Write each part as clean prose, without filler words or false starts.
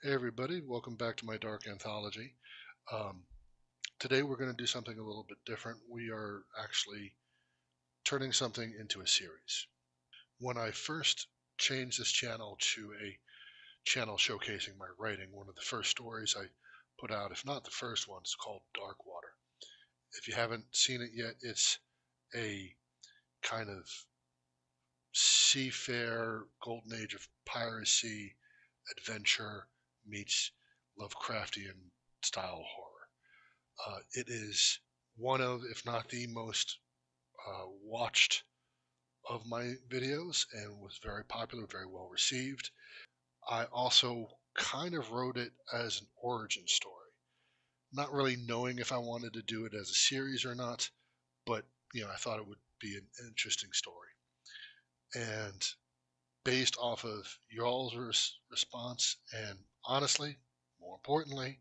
Hey everybody, welcome back to my dark anthology. Um, Today we're going to do something a little bit different. We are actually turning something into a series. When I first changed this channel to a channel showcasing my writing, one of the first stories I put out, if not the first one, is called Dark Water. If you haven't seen it yet, it's a kind of seafair, golden age of piracy, adventure meets Lovecraftian style horror. It is one of, if not the most watched of my videos and was very popular, very well received. I also kind of wrote it as an origin story, not really knowing if I wanted to do it as a series or not, but I thought it would be an interesting story. And based off of y'all's response, and honestly, more importantly,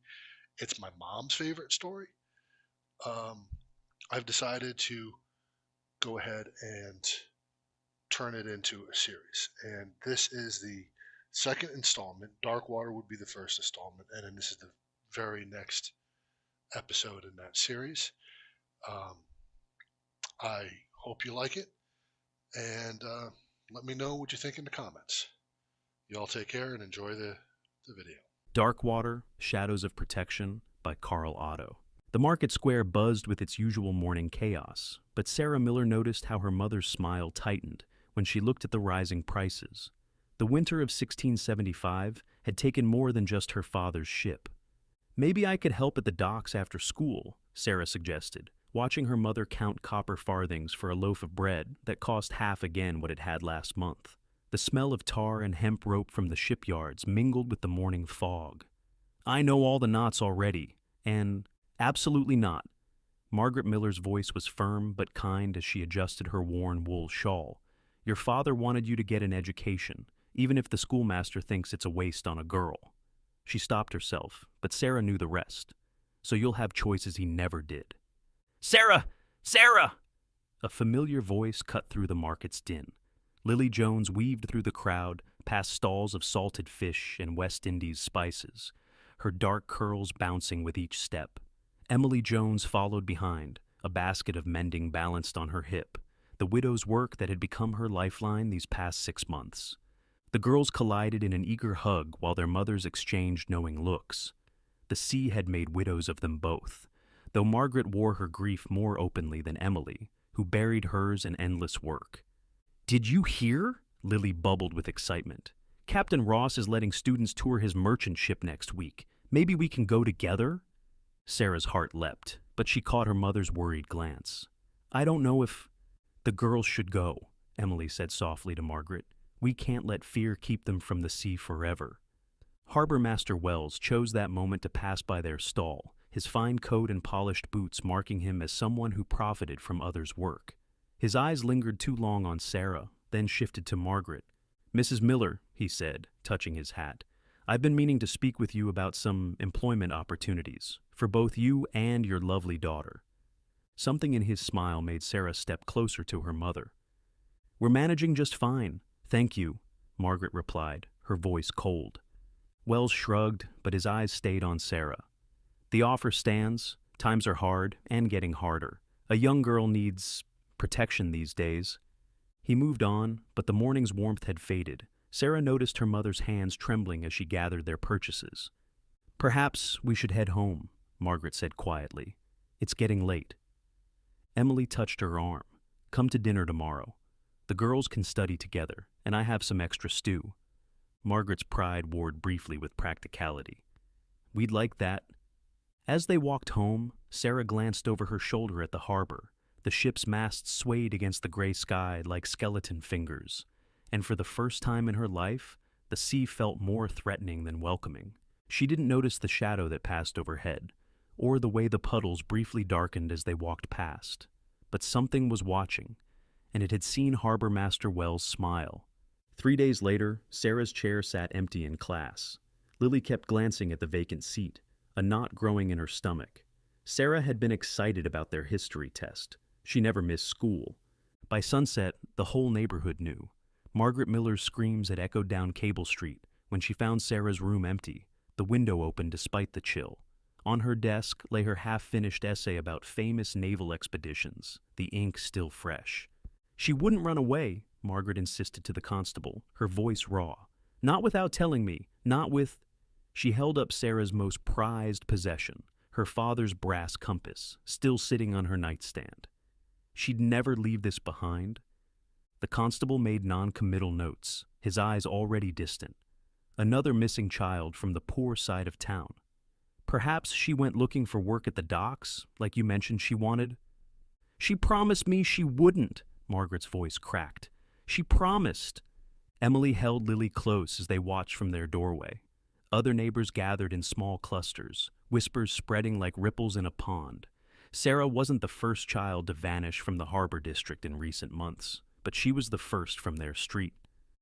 it's my mom's favorite story. Um, I've decided to go ahead and turn it into a series. And this is the second installment. Dark Water would be the first installment, and then this is the very next episode in that series. Um, I hope you like it, and let me know what you think in the comments. You all take care and enjoy the video. Dark Water, Shadows of Protection by Carl Otto. The market square buzzed with its usual morning chaos, but Sarah Miller noticed how her mother's smile tightened when she looked at the rising prices. The winter of 1675 had taken more than just her father's ship. "Maybe I could help at the docks after school," Sarah suggested, watching her mother count copper farthings for a loaf of bread that cost half again what it had last month. The smell of tar and hemp rope from the shipyards mingled with the morning fog. "I know all the knots already, and absolutely not." Margaret Miller's voice was firm but kind as she adjusted her worn wool shawl. "Your father wanted you to get an education, even if the schoolmaster thinks it's a waste on a girl." She stopped herself, but Sarah knew the rest. "So you'll have choices he never did." "Sarah! Sarah!" A familiar voice cut through the market's din. Lily Jones weaved through the crowd, past stalls of salted fish and West Indies spices, her dark curls bouncing with each step. Emily Jones followed behind, a basket of mending balanced on her hip, the widow's work that had become her lifeline these past 6 months. The girls collided in an eager hug while their mothers exchanged knowing looks. The sea had made widows of them both, though Margaret wore her grief more openly than Emily, who buried hers in endless work. "Did you hear?" Lily bubbled with excitement. "Captain Ross is letting students tour his merchant ship next week. Maybe we can go together?" Sarah's heart leapt, but she caught her mother's worried glance. "I don't know if—" "The girls should go," Emily said softly to Margaret. "We can't let fear keep them from the sea forever." Harbor Master Wells chose that moment to pass by their stall, his fine coat and polished boots marking him as someone who profited from others' work. His eyes lingered too long on Sarah, then shifted to Margaret. "Mrs. Miller," he said, touching his hat, "I've been meaning to speak with you about some employment opportunities, for both you and your lovely daughter." Something in his smile made Sarah step closer to her mother. "We're managing just fine, thank you," Margaret replied, her voice cold. Wells shrugged, but his eyes stayed on Sarah. "The offer stands. Times are hard, and getting harder. A young girl needs protection these days." He moved on, but the morning's warmth had faded. Sarah noticed her mother's hands trembling as she gathered their purchases. "Perhaps we should head home," Margaret said quietly. "It's getting late." Emily touched her arm. "Come to dinner tomorrow. The girls can study together, and I have some extra stew." Margaret's pride warred briefly with practicality. "We'd like that." As they walked home, Sarah glanced over her shoulder at the harbor. The ship's masts swayed against the gray sky like skeleton fingers, and for the first time in her life, the sea felt more threatening than welcoming. She didn't notice the shadow that passed overhead, or the way the puddles briefly darkened as they walked past. But something was watching, and it had seen Harbor Master Wells smile. 3 days later, Sarah's chair sat empty in class. Lily kept glancing at the vacant seat, a knot growing in her stomach. Sarah had been excited about their history test. She never missed school. By sunset, the whole neighborhood knew. Margaret Miller's screams had echoed down Cable Street when she found Sarah's room empty, The window opened despite the chill. On her desk lay her half-finished essay about famous naval expeditions, the ink still fresh. "She wouldn't run away," Margaret insisted to the constable, her voice raw. "Not without telling me, not with—" She held up Sarah's most prized possession, her father's brass compass, still sitting on her nightstand. She'd never leave this behind. The constable made non-committal notes, his eyes already distant. Another missing child from the poor side of town. Perhaps she went looking for work at the docks, like you mentioned she wanted. "She promised me she wouldn't," Margaret's voice cracked. "She promised." Emily held Lily close as they watched from their doorway. Other neighbors gathered in small clusters, whispers spreading like ripples in a pond. Sarah wasn't the first child to vanish from the harbor district in recent months, but she was the first from their street.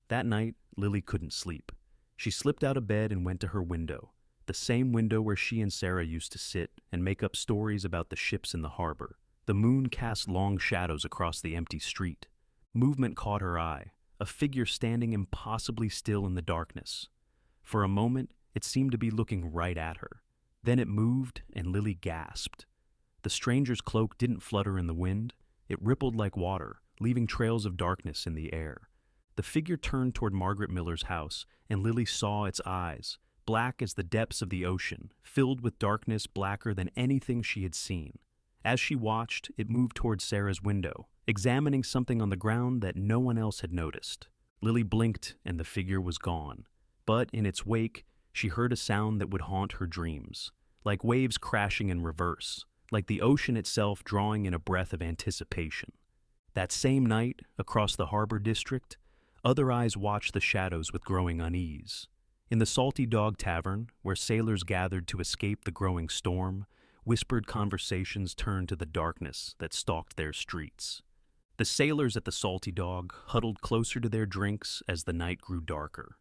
That night, Lily couldn't sleep. She slipped out of bed and went to her window, the same window where she and Sarah used to sit and make up stories about the ships in the harbor. The moon cast long shadows across the empty street. Movement caught her eye, a figure standing impossibly still in the darkness. For a moment, it seemed to be looking right at her. Then it moved, and Lily gasped. The stranger's cloak didn't flutter in the wind. It rippled like water, leaving trails of darkness in the air. The figure turned toward Margaret Miller's house, and Lily saw its eyes, black as the depths of the ocean, filled with darkness blacker than anything she had seen. As she watched, it moved toward Sarah's window, examining something on the ground that no one else had noticed. Lily blinked, and the figure was gone. But in its wake, she heard a sound that would haunt her dreams, like waves crashing in reverse, like the ocean itself drawing in a breath of anticipation. That same night, across the harbor district, other eyes watched the shadows with growing unease. In the Salty Dog Tavern, where sailors gathered to escape the growing storm, whispered conversations turned to the darkness that stalked their streets. The sailors at the Salty Dog huddled closer to their drinks as the night grew darker.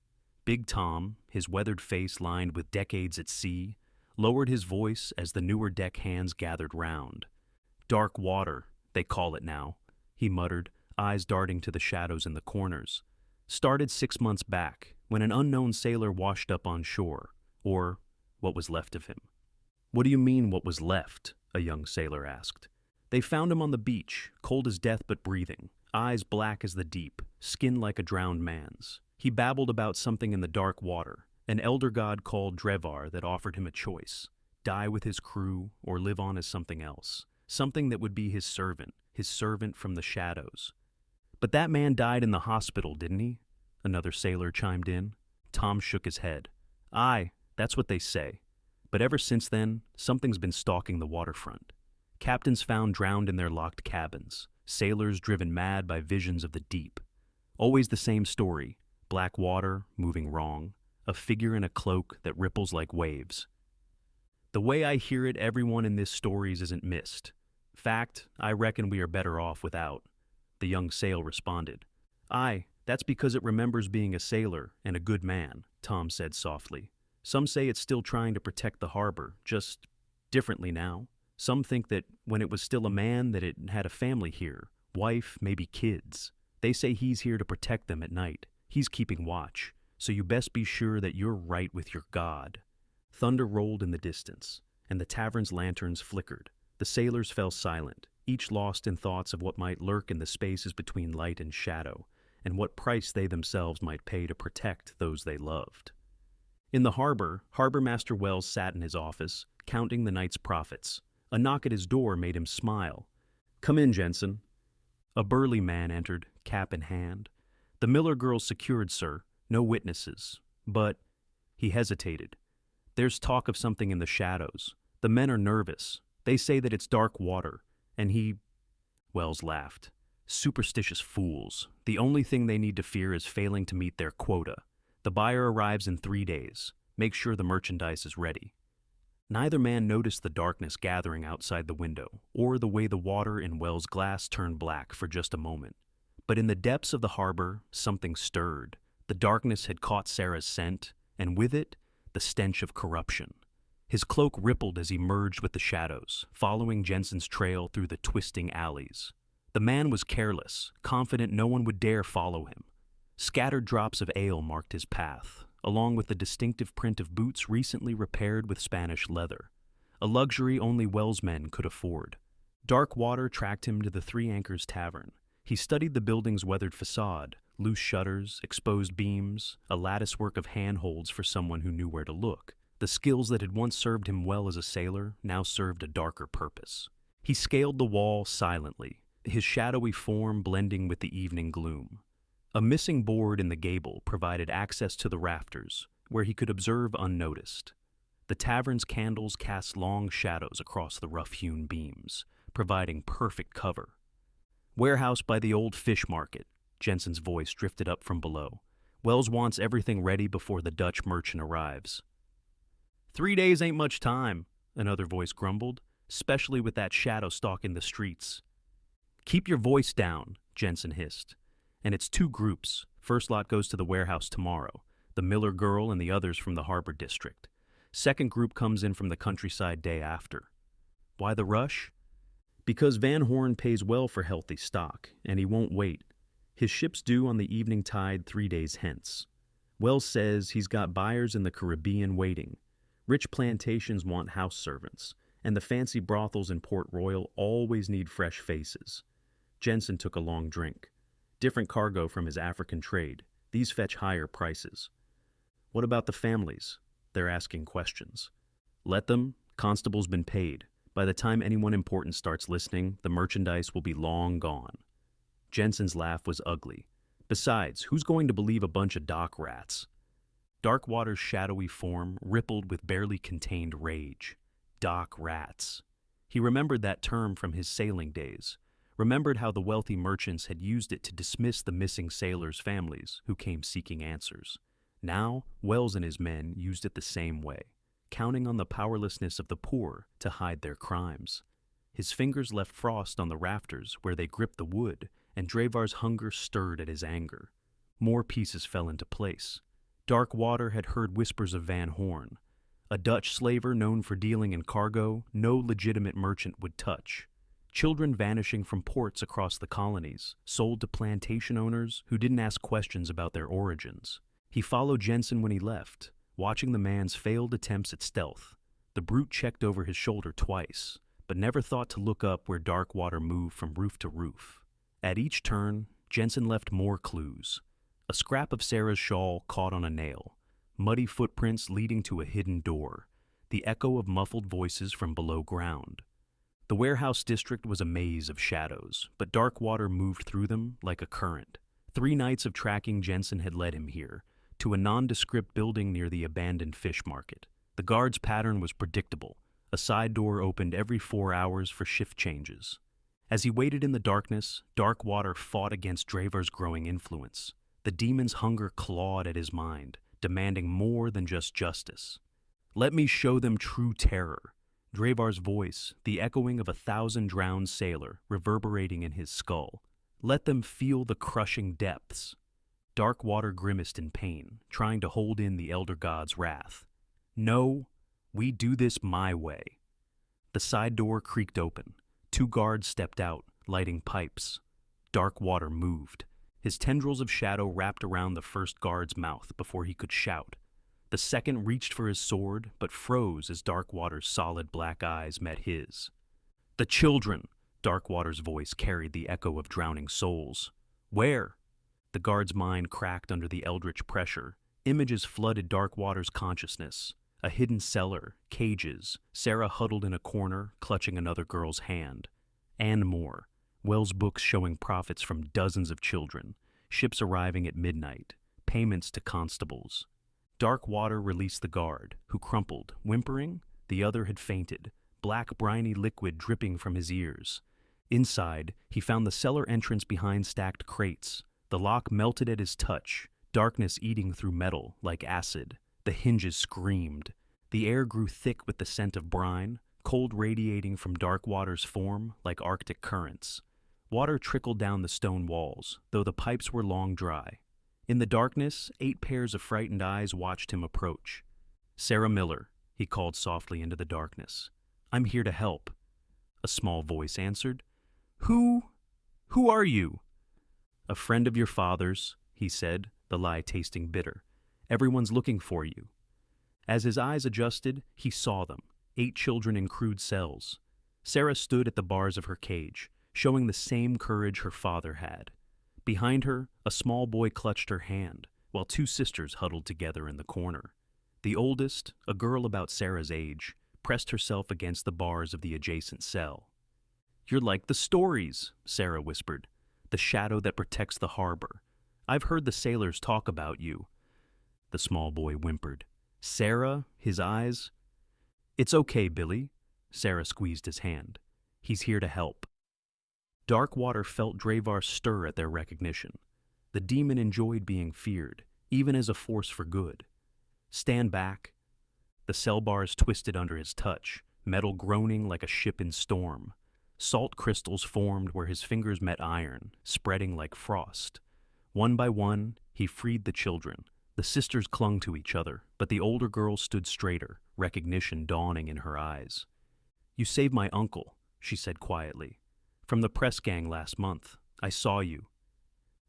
Big Tom, his weathered face lined with decades at sea, lowered his voice as the newer deck hands gathered round. "Dark water, they call it now," he muttered, eyes darting to the shadows in the corners. "Started 6 months back, when an unknown sailor washed up on shore, or what was left of him." "What do you mean, what was left?" a young sailor asked. "They found him on the beach, cold as death but breathing, eyes black as the deep, skin like a drowned man's. He babbled about something in the dark water, an elder god called Drevar that offered him a choice: die with his crew or live on as something else, something that would be his servant from the shadows." "But that man died in the hospital, didn't he?" another sailor chimed in. Tom shook his head. "Aye, that's what they say. But ever since then, something's been stalking the waterfront. Captains found drowned in their locked cabins, sailors driven mad by visions of the deep. Always the same story, black water moving wrong, a figure in a cloak that ripples like waves. The way I hear it, everyone in this stories isn't missed. Fact, I reckon we are better off without," the young sail responded. "Aye, that's because it remembers being a sailor and a good man," Tom said softly. "Some say it's still trying to protect the harbor, just differently now. Some think that when it was still a man that it had a family here, wife, maybe kids. They say he's here to protect them at night. He's keeping watch, so you best be sure that you're right with your God." Thunder rolled in the distance, and the tavern's lanterns flickered. The sailors fell silent, each lost in thoughts of what might lurk in the spaces between light and shadow, and what price they themselves might pay to protect those they loved. In the harbor, Harbormaster Wells sat in his office, counting the night's profits. A knock at his door made him smile. "Come in, Jensen." A burly man entered, cap in hand. "The Miller girl's secured, sir. No witnesses. But—" he hesitated. "There's talk of something in the shadows. The men are nervous. They say that it's dark water, and he—" Wells laughed. "Superstitious fools. The only thing they need to fear is failing to meet their quota. The buyer arrives in 3 days. Make sure the merchandise is ready." Neither man noticed the darkness gathering outside the window, or the way the water in Wells' glass turned black for just a moment. But in the depths of the harbor, something stirred. The darkness had caught Sarah's scent, and with it, the stench of corruption. His cloak rippled as he merged with the shadows, following Jensen's trail through the twisting alleys. The man was careless, confident no one would dare follow him. Scattered drops of ale marked his path, along with the distinctive print of boots recently repaired with Spanish leather, a luxury only Wells men could afford. Darkwater tracked him to the Three Anchors Tavern. He studied the building's weathered facade, loose shutters, exposed beams, a latticework of handholds for someone who knew where to look. The skills that had once served him well as a sailor now served a darker purpose. He scaled the wall silently, his shadowy form blending with the evening gloom. A missing board in the gable provided access to the rafters, where he could observe unnoticed. The tavern's candles cast long shadows across the rough-hewn beams, providing perfect cover. "Warehouse by the old fish market," Jensen's voice drifted up from below. "Wells wants everything ready before the Dutch merchant arrives." 3 days ain't much time," another voice grumbled, "especially with that shadow stalking the streets." "Keep your voice down," Jensen hissed. "And it's 2 groups. First lot goes to the warehouse tomorrow, the Miller girl and the others from the harbor district. Second group comes in from the countryside day after." "Why the rush?" "Because Van Horn pays well for healthy stock, and he won't wait. His ship's due on the evening tide 3 days hence. Wells says he's got buyers in the Caribbean waiting. Rich plantations want house servants, and the fancy brothels in Port Royal always need fresh faces." Jensen took a long drink. "Different cargo from his African trade. These fetch higher prices." "What about the families? They're asking questions." "Let them. Constable's been paid. By the time anyone important starts listening, the merchandise will be long gone." Jensen's laugh was ugly. "Besides, who's going to believe a bunch of dock rats?" Darkwater's shadowy form rippled with barely contained rage. Dock rats. He remembered that term from his sailing days, remembered how the wealthy merchants had used it to dismiss the missing sailors' families who came seeking answers. Now, Wells and his men used it the same way, counting on the powerlessness of the poor to hide their crimes. His fingers left frost on the rafters where they gripped the wood, and Dravar's hunger stirred at his anger. More pieces fell into place. Darkwater had heard whispers of Van Horn, a Dutch slaver known for dealing in cargo no legitimate merchant would touch. Children vanishing from ports across the colonies, sold to plantation owners who didn't ask questions about their origins. He followed Jensen when he left, watching the man's failed attempts at stealth. The brute checked over his shoulder twice, but never thought to look up where Darkwater moved from roof to roof. At each turn, Jensen left more clues. A scrap of Sarah's shawl caught on a nail, muddy footprints leading to a hidden door, the echo of muffled voices from below ground. The warehouse district was a maze of shadows, but Darkwater moved through them like a current. 3 nights of tracking Jensen had led him here, to a nondescript building near the abandoned fish market. The guard's pattern was predictable. A side door opened every 4 hours for shift changes. As he waited in the darkness, Darkwater fought against Dravar's growing influence. The demon's hunger clawed at his mind, demanding more than just justice. "Let me show them true terror." Dravar's voice, the echoing of 1,000 drowned sailor, reverberating in his skull. "Let them feel the crushing depths." Darkwater grimaced in pain, trying to hold in the Elder God's wrath. "No, we do this my way." The side door creaked open. 2 guards stepped out, lighting pipes. Darkwater moved. His tendrils of shadow wrapped around the first guard's mouth before he could shout. The second reached for his sword, but froze as Darkwater's solid black eyes met his. "The children!" Darkwater's voice carried the echo of drowning souls. "Where?" The guard's mind cracked under the eldritch pressure. Images flooded Darkwater's consciousness. A hidden cellar, cages, Sarah huddled in a corner, clutching another girl's hand. And more. Wells' books showing profits from dozens of children, ships arriving at midnight, payments to constables. Darkwater released the guard, who crumpled, whimpering. The other had fainted, black briny liquid dripping from his ears. Inside, he found the cellar entrance behind stacked crates. The lock melted at his touch, darkness eating through metal like acid. The hinges screamed. The air grew thick with the scent of brine, cold radiating from Darkwater's form like Arctic currents. Water trickled down the stone walls, though the pipes were long dry. In the darkness, 8 pairs of frightened eyes watched him approach. "Sarah Miller," he called softly into the darkness. "I'm here to help." A small voice answered. Who are you?" "A friend of your father's," he said, the lie tasting bitter. Everyone's looking for you." As his eyes adjusted, he saw them, 8 children in crude cells. Sarah stood at the bars of her cage, showing the same courage her father had. Behind her, a small boy clutched her hand, while 2 sisters huddled together in the corner. The oldest, a girl about Sarah's age, pressed herself against the bars of the adjacent cell. "You're like the stories," Sarah whispered, "the shadow that protects the harbor. I've heard the sailors talk about you." The small boy whimpered. "Sarah?" His eyes. "It's okay, Billy." Sarah squeezed his hand. "He's here to help." Darkwater felt Dravar stir at their recognition. The demon enjoyed being feared, even as a force for good. "Stand back." The cell bars twisted under his touch, metal groaning like a ship in storm. Salt crystals formed where his fingers met iron, spreading like frost. One by one, he freed the children. The sisters clung to each other, but the older girl stood straighter, recognition dawning in her eyes. "You saved my uncle," she said quietly. "From the press gang last month. I saw you."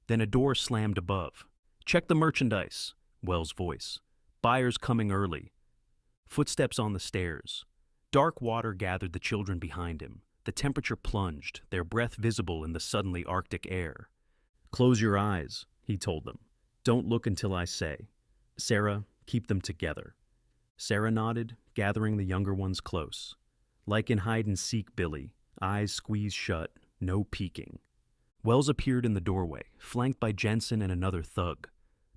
Then a door slammed above. "Check the merchandise," Wells' voice. "Buyers coming early." Footsteps on the stairs. Dark water gathered the children behind him. The temperature plunged, their breath visible in the suddenly Arctic air. "Close your eyes," he told them. "Don't look until I say. Sarah, keep them together." Sarah nodded, gathering the younger ones close. Like in hide-and-seek, Billy, eyes squeezed shut, no peeking. Wells appeared in the doorway, flanked by Jensen and another thug.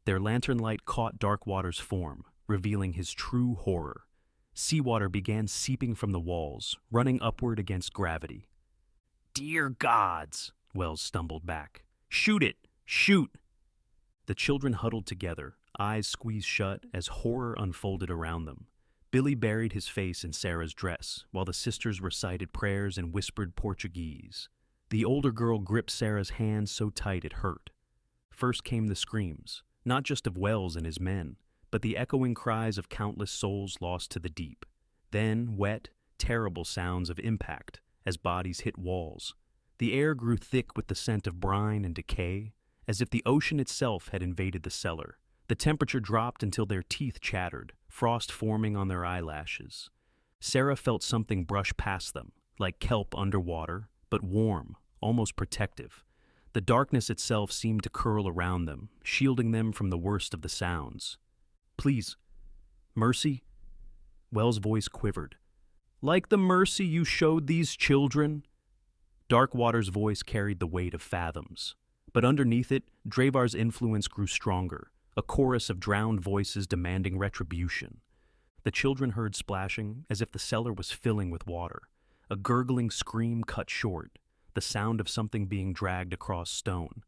Their lantern light caught Darkwater's form, revealing his true horror. Seawater began seeping from the walls, running upward against gravity. "Dear gods," Wells stumbled back. "Shoot it! Shoot!" The children huddled together, eyes squeezed shut as horror unfolded around them. Billy buried his face in Sarah's dress, while the sisters recited prayers in whispered Portuguese. The older girl gripped Sarah's hand so tight it hurt. First came the screams, not just of Wells and his men, but the echoing cries of countless souls lost to the deep. Then wet, terrible sounds of impact as bodies hit walls. The air grew thick with the scent of brine and decay, as if the ocean itself had invaded the cellar. The temperature dropped until their teeth chattered, frost forming on their eyelashes. Sarah felt something brush past them, like kelp underwater, but warm, almost protective. The darkness itself seemed to curl around them, shielding them from the worst of the sounds. "Please, mercy?" Wells' voice quivered. "Like the mercy you showed these children?" Darkwater's voice carried the weight of fathoms. But underneath it, Dravar's influence grew stronger, a chorus of drowned voices demanding retribution. The children heard splashing, as if the cellar was filling with water. A gurgling scream cut short, the sound of something being dragged across stone.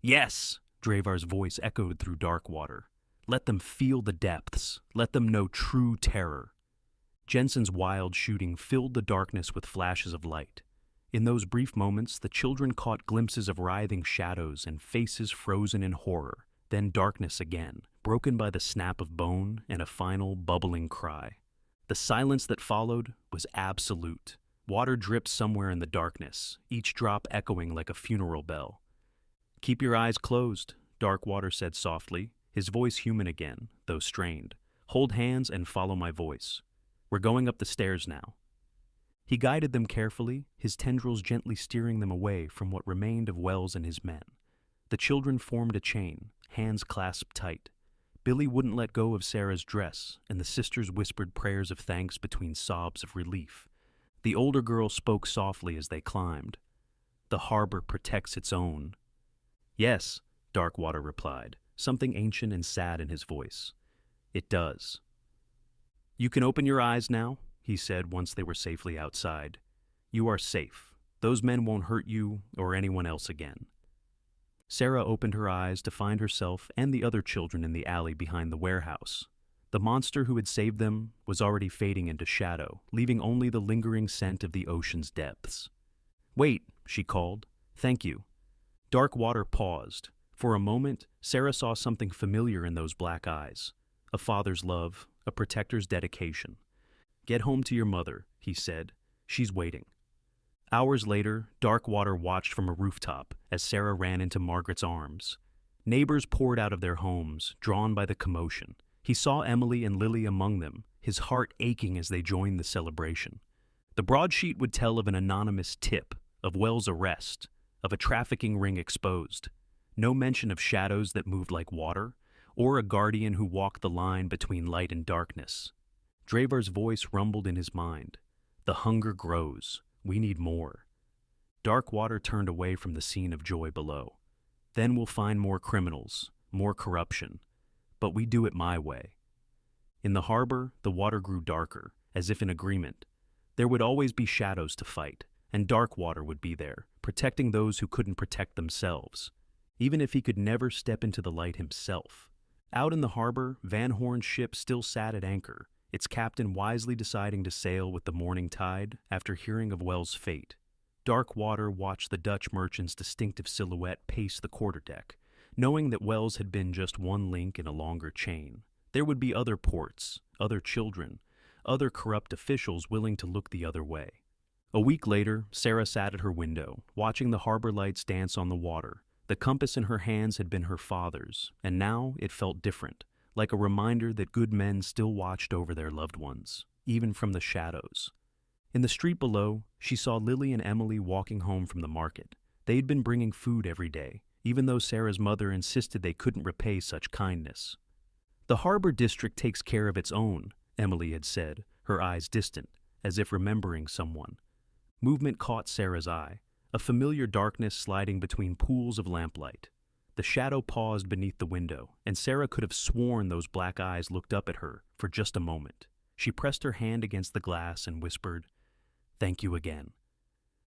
"Yes!" Dravar's voice echoed through Darkwater. "Let them feel the depths. Let them know true terror." Jensen's wild shooting filled the darkness with flashes of light. In those brief moments, the children caught glimpses of writhing shadows and faces frozen in horror, then darkness again, broken by the snap of bone and a final bubbling cry. The silence that followed was absolute. Water dripped somewhere in the darkness, each drop echoing like a funeral bell. "Keep your eyes closed," Darkwater said softly, his voice human again, though strained. "Hold hands and follow my voice. We're going up the stairs now." He guided them carefully, his tendrils gently steering them away from what remained of Wells and his men. The children formed a chain, hands clasped tight. Billy wouldn't let go of Sarah's dress, and the sisters whispered prayers of thanks between sobs of relief. The older girl spoke softly as they climbed. "The harbor protects its own." "Yes," Darkwater replied, something ancient and sad in his voice. "It does." "You can open your eyes now," he said once they were safely outside. "You are safe. Those men won't hurt you or anyone else again." Sarah opened her eyes to find herself and the other children in the alley behind the warehouse. The monster who had saved them was already fading into shadow, leaving only the lingering scent of the ocean's depths. "Wait," she called. "Thank you." Darkwater paused. For a moment, Sarah saw something familiar in those black eyes. A father's love, a protector's dedication. "Get home to your mother," he said. "She's waiting." Hours later, Darkwater watched from a rooftop as Sarah ran into Margaret's arms. Neighbors poured out of their homes, drawn by the commotion. He saw Emily and Lily among them, his heart aching as they joined the celebration. The broadsheet would tell of an anonymous tip, of Wells' arrest, of a trafficking ring exposed. No mention of shadows that moved like water, or a guardian who walked the line between light and darkness. Dravar's voice rumbled in his mind. The hunger grows. We need more. Darkwater turned away from the scene of joy below. Then we'll find more criminals, more corruption. But we do it my way. In the harbor, the water grew darker, as if in agreement. There would always be shadows to fight, and Darkwater would be there, protecting those who couldn't protect themselves, even if he could never step into the light himself. Out in the harbor, Van Horn's ship still sat at anchor, its captain wisely deciding to sail with the morning tide after hearing of Wells' fate. Darkwater watched the Dutch merchant's distinctive silhouette pace the quarterdeck, knowing that Wells had been just one link in a longer chain. There would be other ports, other children, other corrupt officials willing to look the other way. A week later, Sarah sat at her window, watching the harbor lights dance on the water. The compass in her hands had been her father's, and now it felt different, like a reminder that good men still watched over their loved ones, even from the shadows. In the street below, she saw Lily and Emily walking home from the market. They'd been bringing food every day, even though Sarah's mother insisted they couldn't repay such kindness. The harbor district takes care of its own, Emily had said, her eyes distant, as if remembering someone. Movement caught Sarah's eye, a familiar darkness sliding between pools of lamplight. The shadow paused beneath the window, and Sarah could have sworn those black eyes looked up at her for just a moment. She pressed her hand against the glass and whispered, "Thank you again."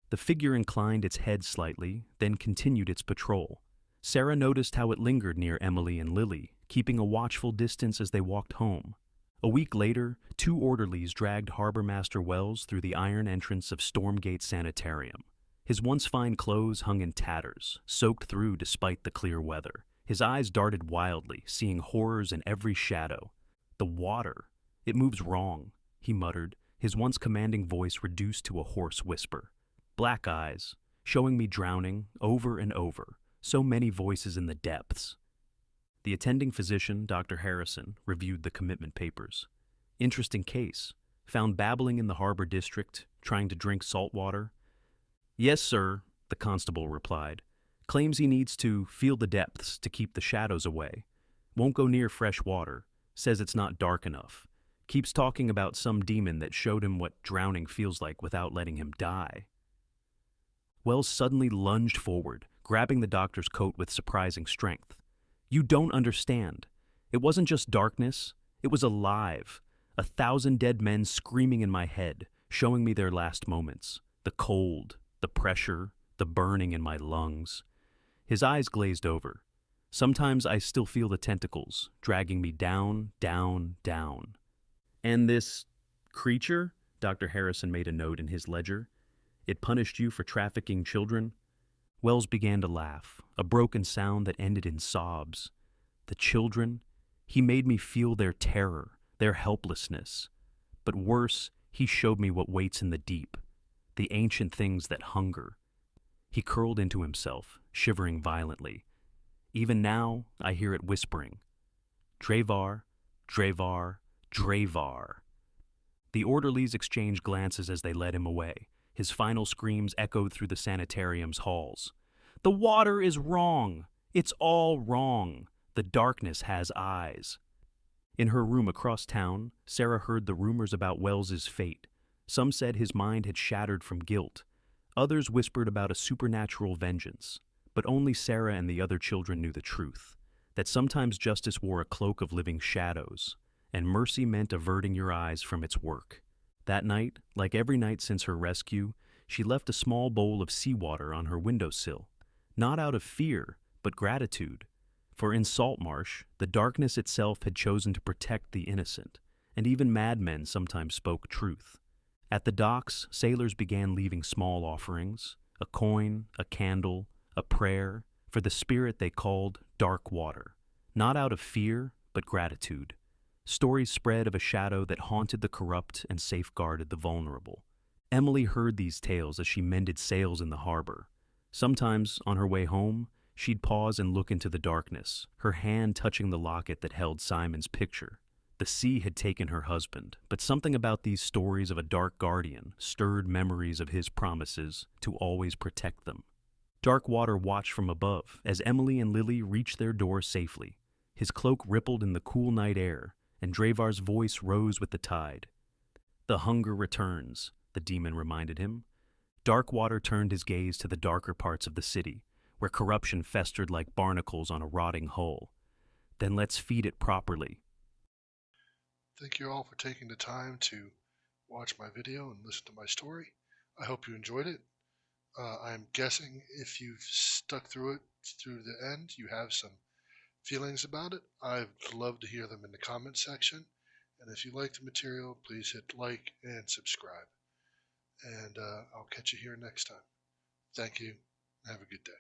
The figure inclined its head slightly, then continued its patrol. Sarah noticed how it lingered near Emily and Lily, keeping a watchful distance as they walked home. A week later, 2 orderlies dragged Harbor Master Wells through the iron entrance of Stormgate Sanitarium. His once fine clothes hung in tatters, soaked through despite the clear weather. His eyes darted wildly, seeing horrors in every shadow. "The water. It moves wrong," he muttered, his once commanding voice reduced to a hoarse whisper. "Black eyes, showing me drowning, over and over. So many voices in the depths." The attending physician, Dr. Harrison, reviewed the commitment papers. "Interesting case. Found babbling in the harbor district, trying to drink salt water." "Yes, sir," the constable replied. "Claims he needs to feel the depths to keep the shadows away. Won't go near fresh water. Says it's not dark enough. Keeps talking about some demon that showed him what drowning feels like without letting him die." Wells suddenly lunged forward, grabbing the doctor's coat with surprising strength. "You don't understand. It wasn't just darkness. It was alive. 1,000 dead men screaming in my head, showing me their last moments. The cold, the pressure, the burning in my lungs." His eyes glazed over. "Sometimes I still feel the tentacles, dragging me down, down, down." "And this creature?" Dr. Harrison made a note in his ledger. "It punished you for trafficking children?" Wells began to laugh, a broken sound that ended in sobs. "The children? He made me feel their terror, their helplessness. But worse, he showed me what waits in the deep, the ancient things that hunger." He curled into himself, shivering violently. "Even now, I hear it whispering. Dravar, Dravar, Dravar." The orderlies exchanged glances as they led him away. His final screams echoed through the sanitarium's halls. "The water is wrong! It's all wrong! The darkness has eyes." In her room across town, Sarah heard the rumors about Wells's fate. Some said his mind had shattered from guilt. Others whispered about a supernatural vengeance. But only Sarah and the other children knew the truth, that sometimes justice wore a cloak of living shadows, and mercy meant averting your eyes from its work. That night, like every night since her rescue, she left a small bowl of seawater on her windowsill, not out of fear, but gratitude. For in Saltmarsh, the darkness itself had chosen to protect the innocent, and even madmen sometimes spoke truth. At the docks, sailors began leaving small offerings, a coin, a candle, a prayer, for the spirit they called Dark Water, not out of fear, but gratitude. Stories spread of a shadow that haunted the corrupt and safeguarded the vulnerable. Emily heard these tales as she mended sails in the harbor. Sometimes, on her way home, She'd pause and look into the darkness, her hand touching the locket that held Simon's picture. The sea had taken her husband, but something about these stories of a dark guardian stirred memories of his promises to always protect them. Darkwater watched from above as Emily and Lily reached their door safely. His cloak rippled in the cool night air, and Dravar's voice rose with the tide. The hunger returns, the demon reminded him. Darkwater turned his gaze to the darker parts of the city, where corruption festered like barnacles on a rotting hull. Then let's feed it properly. Thank you all for taking the time to watch my video and listen to my story. I hope you enjoyed it. I'm guessing if you've stuck through it through the end, you have some feelings about it. I'd love to hear them in the comment section. And if you like the material, please hit like and subscribe. And I'll catch you here next time. Thank you. Have a good day.